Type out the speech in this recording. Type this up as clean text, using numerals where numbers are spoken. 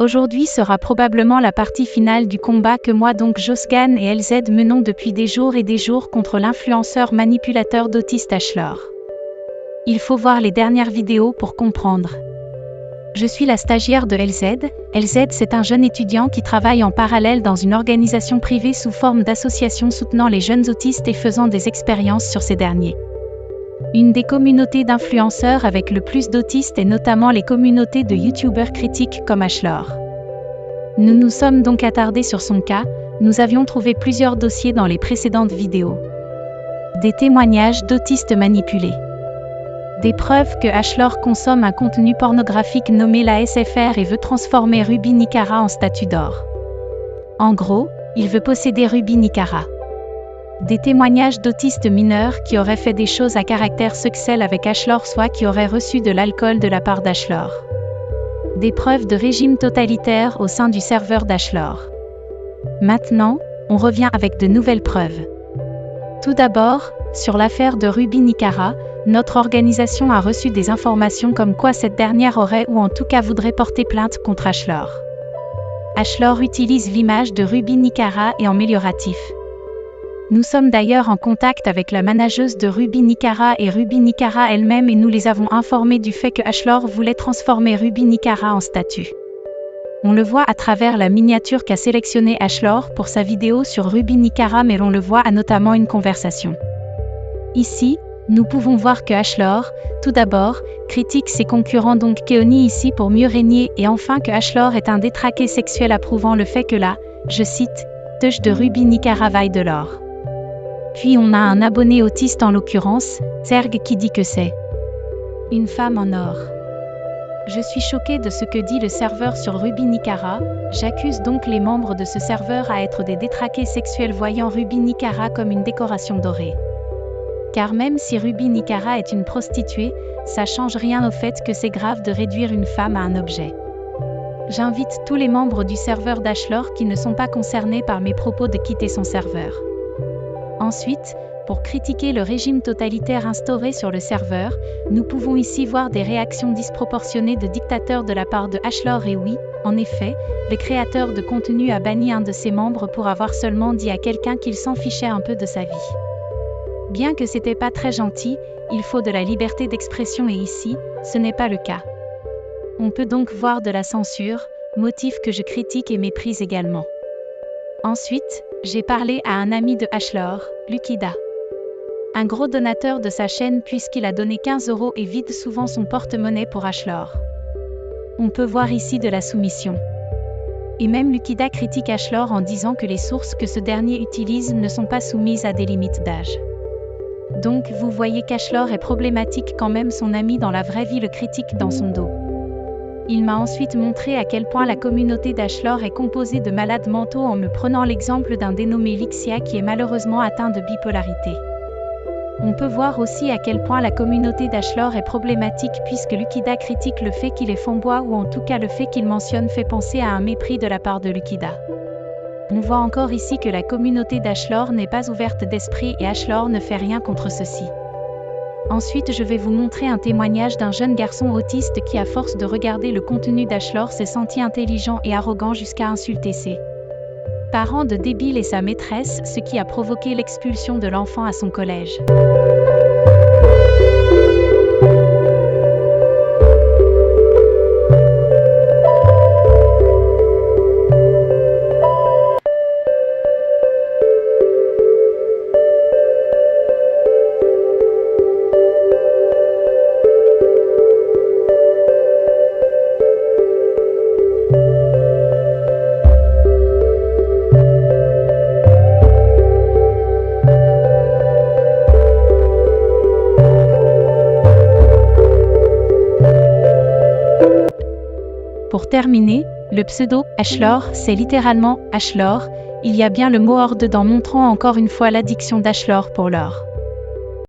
Aujourd'hui sera probablement la partie finale du combat que moi donc Josgan et LZ menons depuis des jours et des jours contre l'influenceur manipulateur d'autistes Ashlor. Il faut voir les dernières vidéos pour comprendre. Je suis la stagiaire de LZ. LZ, c'est un jeune étudiant qui travaille en parallèle dans une organisation privée sous forme d'association soutenant les jeunes autistes et faisant des expériences sur ces derniers. Une des communautés d'influenceurs avec le plus d'autistes est notamment les communautés de youtubeurs critiques comme Ashlor. Nous nous sommes donc attardés sur son cas, nous avions trouvé plusieurs dossiers dans les précédentes vidéos. Des témoignages d'autistes manipulés. Des preuves que Ashlor consomme un contenu pornographique nommé la SFR et veut transformer Ruby Nicara en statue d'or. En gros, il veut posséder Ruby Nicara. Des témoignages d'autistes mineurs qui auraient fait des choses à caractère sexuel avec Ashlor, soit qui auraient reçu de l'alcool de la part d'Ashlor. Des preuves de régime totalitaire au sein du serveur d'Ashlor. Maintenant, on revient avec de nouvelles preuves. Tout d'abord, sur l'affaire de Ruby Nicara, notre organisation a reçu des informations comme quoi cette dernière aurait ou en tout cas voudrait porter plainte contre Ashlor. Ashlor utilise l'image de Ruby Nicara et en amélioratif. Nous sommes d'ailleurs en contact avec la manageuse de Ruby Nicara et Ruby Nicara elle-même et nous les avons informés du fait que Ashlor voulait transformer Ruby Nicara en statue. On le voit à travers la miniature qu'a sélectionnée Ashlor pour sa vidéo sur Ruby Nicara, mais l'on le voit à notamment une conversation. Ici, nous pouvons voir que Ashlor, tout d'abord, critique ses concurrents donc Keoni ici pour mieux régner et enfin que Ashlor est un détraqué sexuel approuvant le fait que la, je cite, touche de Ruby Nicara vaille de l'or. Puis on a un abonné autiste en l'occurrence, Zerg qui dit que c'est une femme en or. Je suis choquée de ce que dit le serveur sur Ruby Nicara, j'accuse donc les membres de ce serveur à être des détraqués sexuels voyant Ruby Nicara comme une décoration dorée. Car même si Ruby Nicara est une prostituée, ça change rien au fait que c'est grave de réduire une femme à un objet. J'invite tous les membres du serveur d'Ashlor qui ne sont pas concernés par mes propos de quitter son serveur. Ensuite, pour critiquer le régime totalitaire instauré sur le serveur, nous pouvons ici voir des réactions disproportionnées de dictateurs de la part de Ashlor et oui, en effet, le créateur de contenu a banni un de ses membres pour avoir seulement dit à quelqu'un qu'il s'en fichait un peu de sa vie. Bien que c'était pas très gentil, il faut de la liberté d'expression et ici, ce n'est pas le cas. On peut donc voir de la censure, motif que je critique et méprise également. Ensuite, j'ai parlé à un ami de Ashlor, Lukida. Un gros donateur de sa chaîne puisqu'il a donné 15 € et vide souvent son porte-monnaie pour Ashlor. On peut voir ici de la soumission. Et même Lukida critique Ashlor en disant que les sources que ce dernier utilise ne sont pas soumises à des limites d'âge. Donc vous voyez qu'Ashlor est problématique quand même son ami dans la vraie vie le critique dans son dos. Il m'a ensuite montré à quel point la communauté d'Ashlor est composée de malades mentaux en me prenant l'exemple d'un dénommé Lixia qui est malheureusement atteint de bipolarité. On peut voir aussi à quel point la communauté d'Ashlor est problématique puisque Lukida critique le fait qu'il est fanboy ou en tout cas le fait qu'il mentionne fait penser à un mépris de la part de Lukida. On voit encore ici que la communauté d'Ashlor n'est pas ouverte d'esprit et Ashlor ne fait rien contre ceci. Ensuite, je vais vous montrer un témoignage d'un jeune garçon autiste qui, à force de regarder le contenu d'Ashlor, s'est senti intelligent et arrogant jusqu'à insulter ses parents de débiles et sa maîtresse, ce qui a provoqué l'expulsion de l'enfant à son collège. Pour terminer, le pseudo « Ashlor », c'est littéralement « Ashlor », il y a bien le mot « or » dedans montrant encore une fois l'addiction d'Ashlor pour l'or.